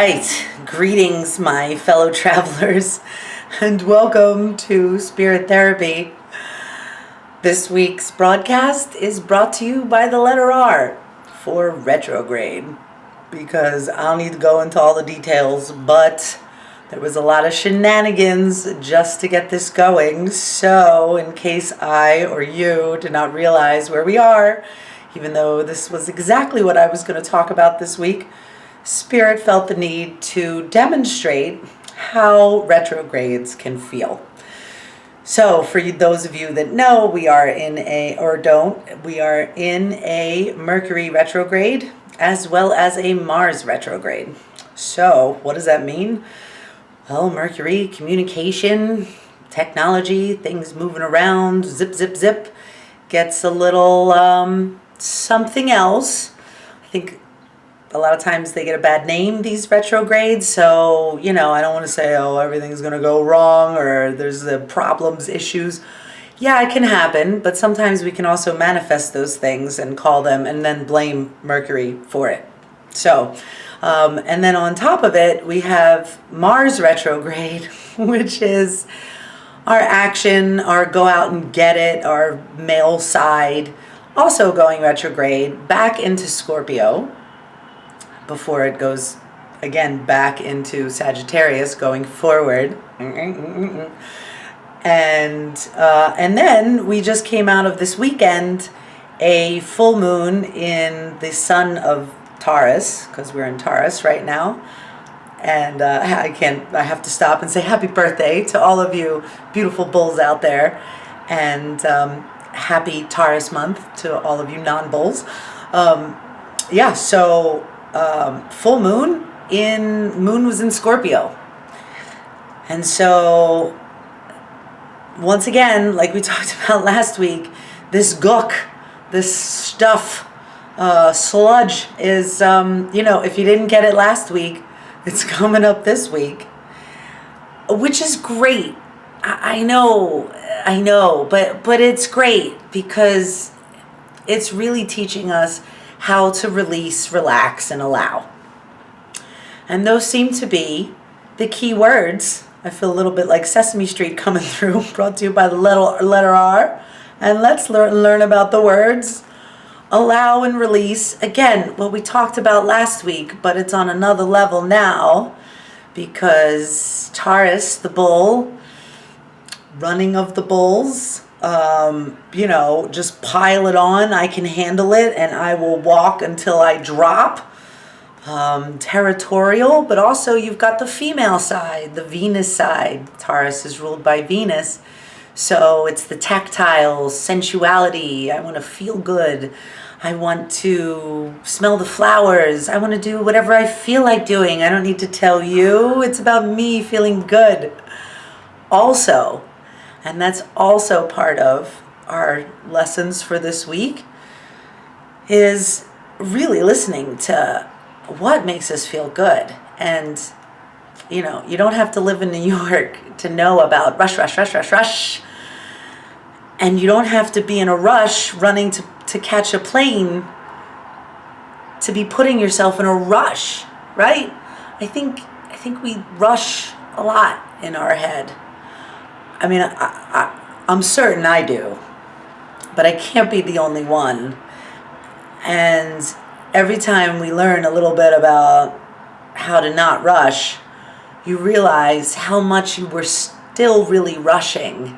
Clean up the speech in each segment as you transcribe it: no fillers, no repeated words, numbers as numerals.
right, greetings, my fellow travelers, and welcome to Spirit Therapy. This week's broadcast is brought to you by the letter R for Retrograde, because I don't need to go into all the details, but there was a lot of shenanigans just to get this going. So in case I or you did not realize where we are, even though this was exactly what I was going to talk about this week, Spirit felt the need to demonstrate how retrogrades can feel. So for those of you that know, we are in a Mercury retrograde as well as a Mars retrograde. So what does that mean? Well, Mercury, communication, technology, things moving around, zip, zip, zip, gets a little something else. I think a lot of times they get a bad name, these retrogrades. So, I don't want to say, oh, everything's going to go wrong or there's the problems, issues. Yeah, it can happen, but sometimes we can also manifest those things and call them and then blame Mercury for it. So, and then on top of it, we have Mars retrograde, which is our action, our go out and get it, our male side, also going retrograde back into Scorpio, before it goes again back into Sagittarius going forward. And then we just came out of this weekend a full moon in the sun of Taurus, because we're in Taurus right now. And I have to stop and say happy birthday to all of you beautiful bulls out there, and happy Taurus month to all of you non-bulls. Full moon was in Scorpio. And so once again, like we talked about last week, this gook, this stuff, sludge is, if you didn't get it last week, it's coming up this week, which is great. I know, but it's great because it's really teaching us how to release, relax, and allow. And those seem to be the key words. I feel a little bit like Sesame Street coming through, brought to you by the letter R. And let's learn about the words. Allow and release. Again, what we talked about last week, but it's on another level now, because Taurus, the bull, running of the bulls, just pile it on. I can handle it and I will walk until I drop. Territorial, but also you've got the female side, the Venus side. Taurus is ruled by Venus. So it's the tactile, sensuality. I want to feel good. I want to smell the flowers. I want to do whatever I feel like doing. I don't need to tell you. It's about me feeling good. Also, and that's also part of our lessons for this week, is really listening to what makes us feel good. And, you don't have to live in New York to know about rush, rush, rush, rush, rush. And you don't have to be in a rush running to catch a plane to be putting yourself in a rush, right? I think we rush a lot in our head. I mean, I'm certain I do, but I can't be the only one. And every time we learn a little bit about how to not rush, you realize how much you were still really rushing.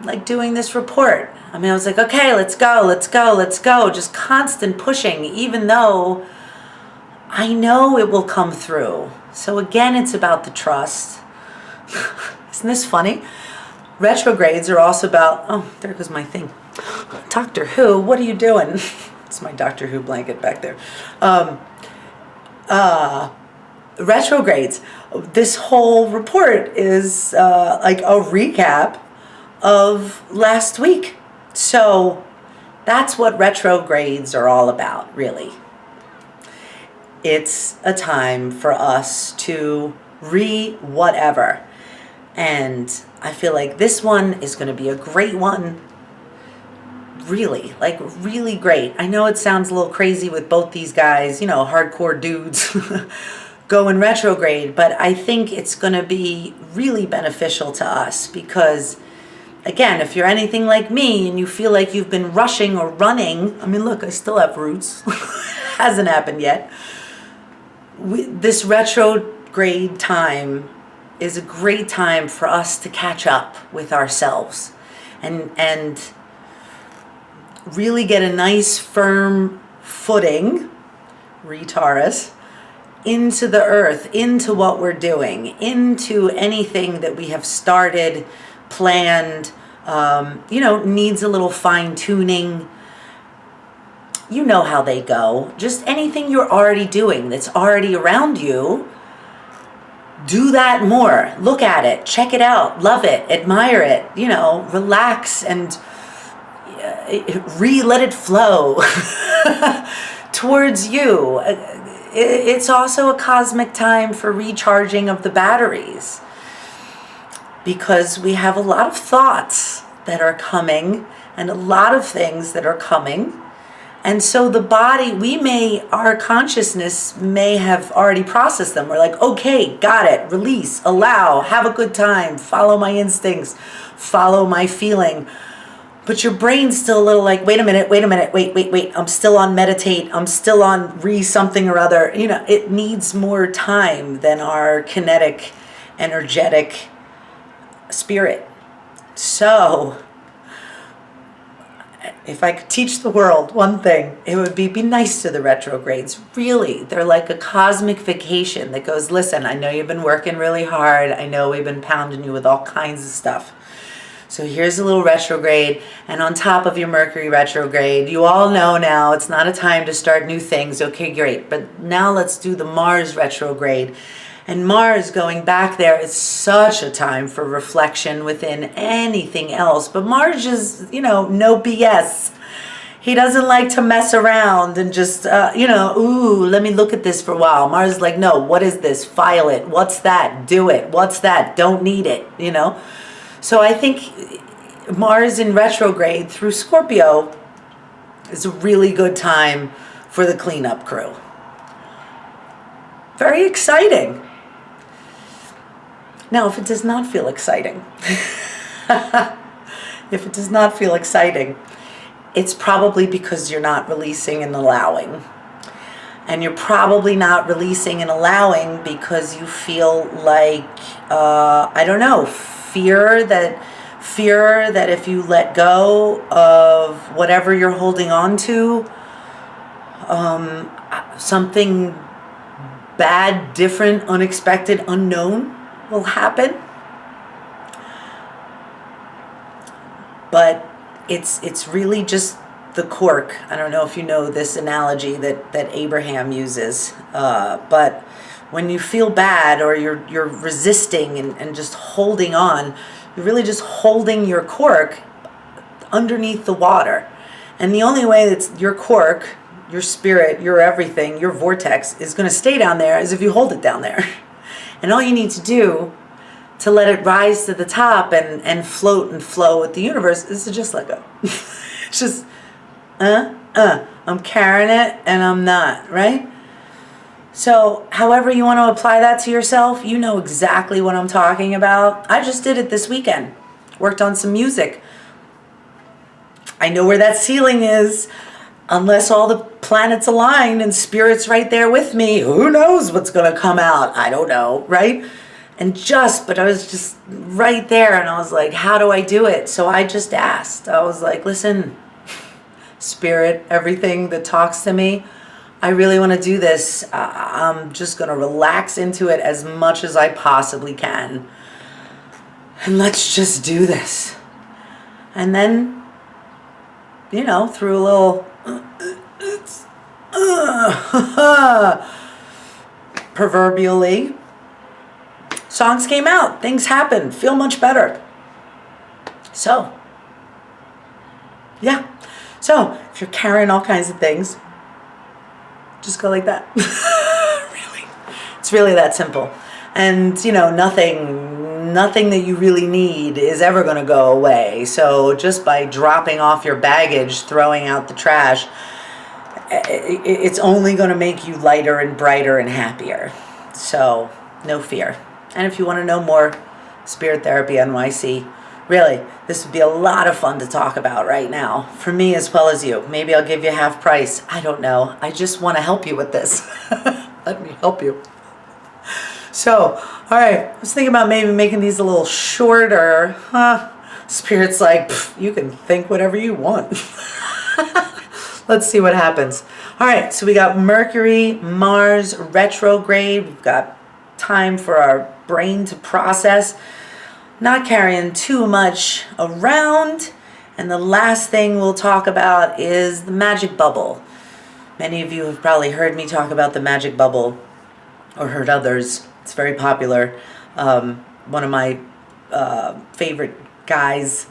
Like doing this report. I mean, I was like, okay, let's go. Just constant pushing, even though I know it will come through. So again, it's about the trust. Isn't this funny? Retrogrades are also about, oh, there goes my thing. Doctor Who, what are you doing? It's my Doctor Who blanket back there. Retrogrades. This whole report is like a recap of last week. So that's what retrogrades are all about, really. It's a time for us to whatever. And I feel like this one is going to be a great one. Really great. I know it sounds a little crazy with both these guys, hardcore dudes go in retrograde, but I think it's going to be really beneficial to us because, again, if you're anything like me and you feel like you've been rushing or running, I mean, look, I still have roots. Hasn't happened yet. This retrograde time is a great time for us to catch up with ourselves and really get a nice firm footing, Taurus, into the earth, into what we're doing, into anything that we have started, planned, needs a little fine tuning. You know how they go. Just anything you're already doing that's already around you, do that more. Look at it, check it out, love it, admire it, relax and let it flow towards you. It's also a cosmic time for recharging of the batteries because we have a lot of thoughts that are coming and a lot of things that are coming. And so the body, our consciousness may have already processed them. We're like, okay, got it, release, allow, have a good time, follow my instincts, follow my feeling. But your brain's still a little like, wait a minute, wait, I'm still on meditate, I'm still on something or other. It needs more time than our kinetic, energetic spirit. So, if I could teach the world one thing, it would be nice to the retrogrades. Really, they're like a cosmic vacation that goes, listen, I know you've been working really hard. I know we've been pounding you with all kinds of stuff. So here's a little retrograde, and on top of your Mercury retrograde, you all know now it's not a time to start new things. Okay, great. But now let's do the Mars retrograde. And Mars going back there is such a time for reflection within anything else. But Mars is, no BS. He doesn't like to mess around and just, let me look at this for a while. Mars is like, no, what is this? File it. What's that? Do it. What's that? Don't need it, So I think Mars in retrograde through Scorpio is a really good time for the cleanup crew. Very exciting. Now, if it does not feel exciting, it's probably because you're not releasing and allowing. And you're probably not releasing and allowing because you feel like, fear that if you let go of whatever you're holding on to, something bad, different, unexpected, unknown will happen. But it's really just the cork. I don't know if you know this analogy that Abraham uses, but when you feel bad or you're resisting and just holding on, you're really just holding your cork underneath the water. And the only way that your cork, your spirit, your everything, your vortex is going to stay down there is if you hold it down there. And all you need to do to let it rise to the top and float and flow with the universe is to just let go. It's just, I'm carrying it and I'm not, right? So however you want to apply that to yourself, you know exactly what I'm talking about. I just did it this weekend. Worked on some music. I know where that ceiling is. Unless all the planets align and spirit's right there with me, who knows what's going to come out? I don't know, right? But I was just right there and I was like, how do I do it? So I just asked. I was like, listen, spirit, everything that talks to me, I really want to do this. I'm just going to relax into it as much as I possibly can. And let's just do this. And then, through a little proverbially, songs came out, things happened, feel much better. So, yeah. So, if you're carrying all kinds of things, just go like that. Really. It's really that simple. And, nothing that you really need is ever going to go away. So just by dropping off your baggage, throwing out the trash, it's only going to make you lighter and brighter and happier. So no fear. And if you want to know more, Spirit Therapy NYC, really, this would be a lot of fun to talk about right now, for me as well as you. Maybe I'll give you half price. I don't know. I just want to help you with this. Let me help you. So, all right, I was thinking about maybe making these a little shorter. Spirit's like, you can think whatever you want. Let's see what happens. All right, so we got Mercury, Mars, retrograde. We've got time for our brain to process, not carrying too much around. And the last thing we'll talk about is the magic bubble. Many of you have probably heard me talk about the magic bubble, or heard others. It's very popular. One of my favorite guys,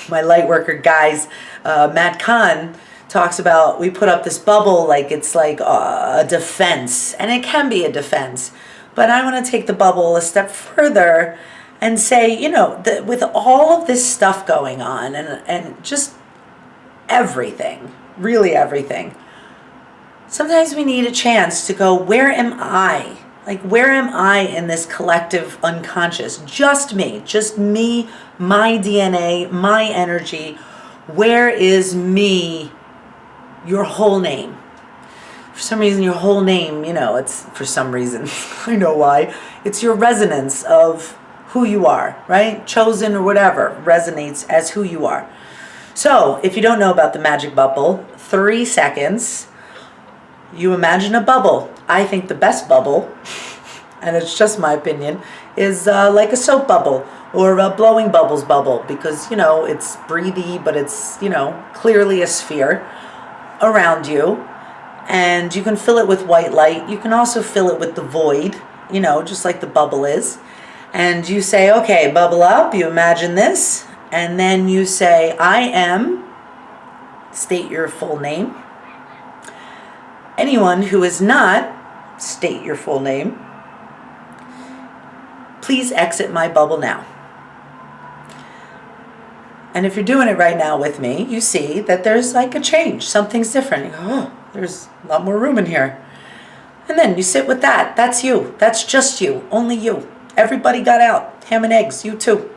my light worker guys, Matt Kahn, talks about, we put up this bubble like it's like a defense, and it can be a defense. But I want to take the bubble a step further and say, you know, with all of this stuff going on and just everything, really everything, sometimes we need a chance to go, where am I? Like, where am I in this collective unconscious? Just me, my DNA, my energy. Where is me, your whole name? For some reason, your whole name, you know, it's for some reason, I know why. It's your resonance of who you are, right? Chosen or whatever resonates as who you are. So if you don't know about the magic bubble, 3 seconds, you imagine a bubble. I think the best bubble, and it's just my opinion, is like a soap bubble or a blowing bubbles bubble, because, you know, it's breathy, but it's, you know, clearly a sphere around you. And you can fill it with white light. You can also fill it with the void, you know, just like the bubble is. And you say, okay, bubble up, you imagine this, and then you say, I am, state your full name. Anyone who is not, state your full name. Please exit my bubble now. And if you're doing it right now with me, you see that there's like a change. Something's different. You go, oh, there's a lot more room in here. And then you sit with that. That's you. That's just you. Only you. Everybody got out. Ham and eggs. You too.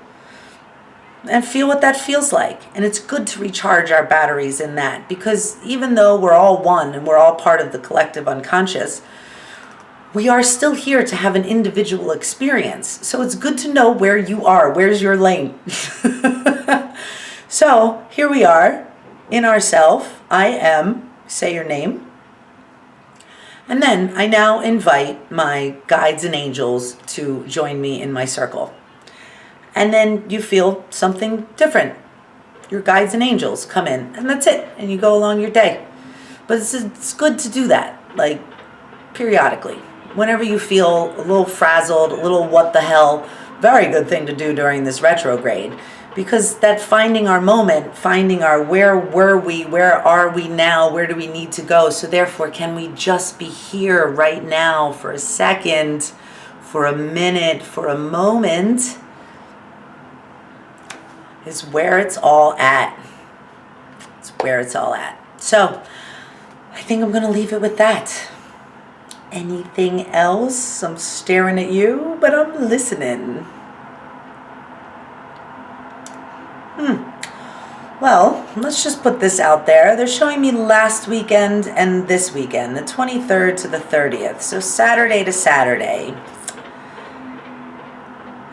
And feel what that feels like. And it's good to recharge our batteries in that, because even though we're all one and we're all part of the collective unconscious, we are still here to have an individual experience. So it's good to know where you are. Where's your lane? So here we are in ourself. I am, say your name. And then I now invite my guides and angels to join me in my circle. And then you feel something different. Your guides and angels come in, and that's it. And you go along your day. But it's good to do that, like periodically. Whenever you feel a little frazzled, a little what the hell, very good thing to do during this retrograde. Because that finding our moment, finding our where were we, where are we now, where do we need to go? So therefore, can we just be here right now for a second, for a minute, for a moment, is where it's all at. It's where it's all at. So I think I'm going to leave it with that. Anything else? I'm staring at you, but I'm listening. Well, let's just put this out there. They're showing me last weekend and this weekend, the 23rd to the 30th. So Saturday to Saturday.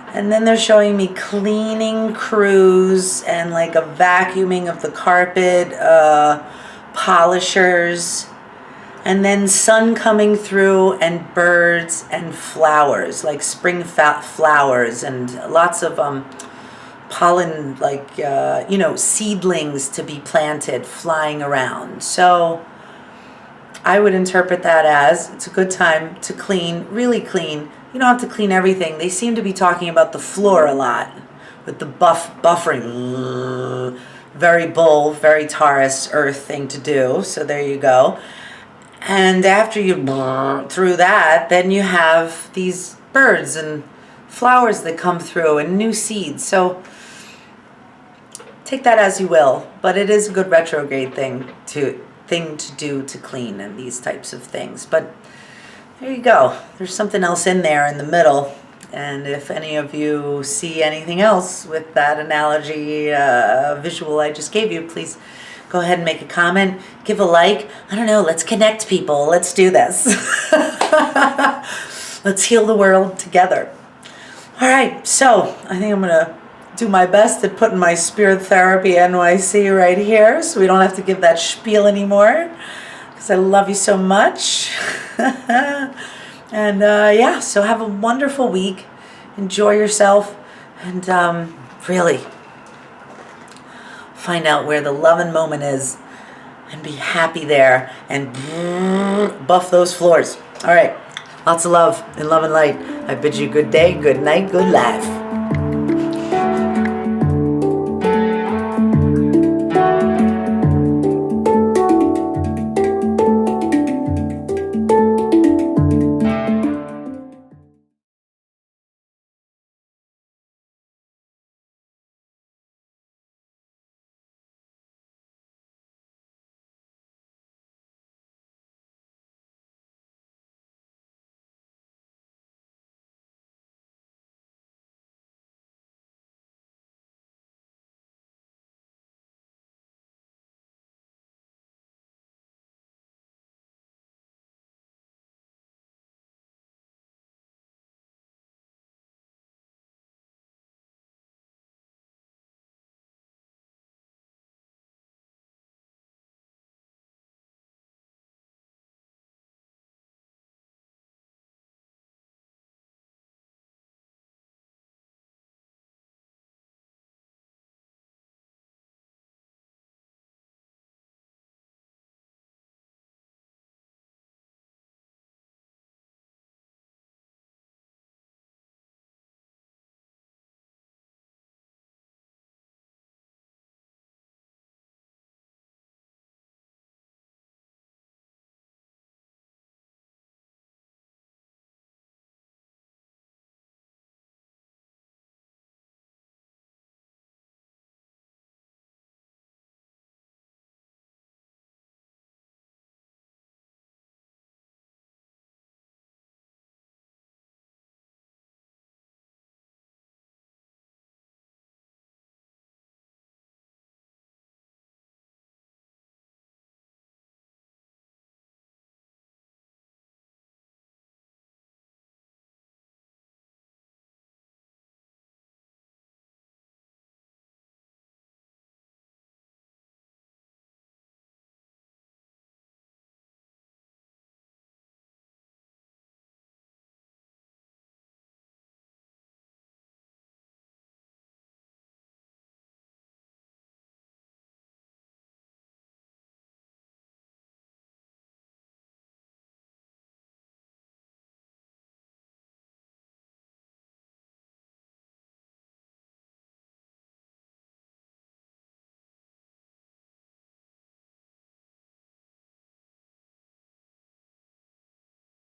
And then they're showing me cleaning crews and like a vacuuming of the carpet, polishers, and then sun coming through and birds and flowers, like spring flowers and lots of pollen, like, seedlings to be planted flying around. So I would interpret that as it's a good time to clean, really clean. You don't have to clean everything. They seem to be talking about the floor a lot with the buffering. Very bull, very Taurus, earth thing to do. So there you go. And after you through that, then you have these birds and flowers that come through and new seeds. So take that as you will, but it is a good retrograde thing to do to clean and these types of things. But there you go. There's something else in there in the middle. And if any of you see anything else with that analogy visual I just gave you, please go ahead and make a comment, give a like. I don't know, let's connect people. Let's do this. Let's heal the world together. All right, so I think I'm going to do my best at putting my Spirit Therapy NYC right here so we don't have to give that spiel anymore, because I love you so much. And yeah, so have a wonderful week. Enjoy yourself, and really find out where the loving moment is and be happy there and buff those floors. All right, lots of love and light. I bid you good day, good night, good life.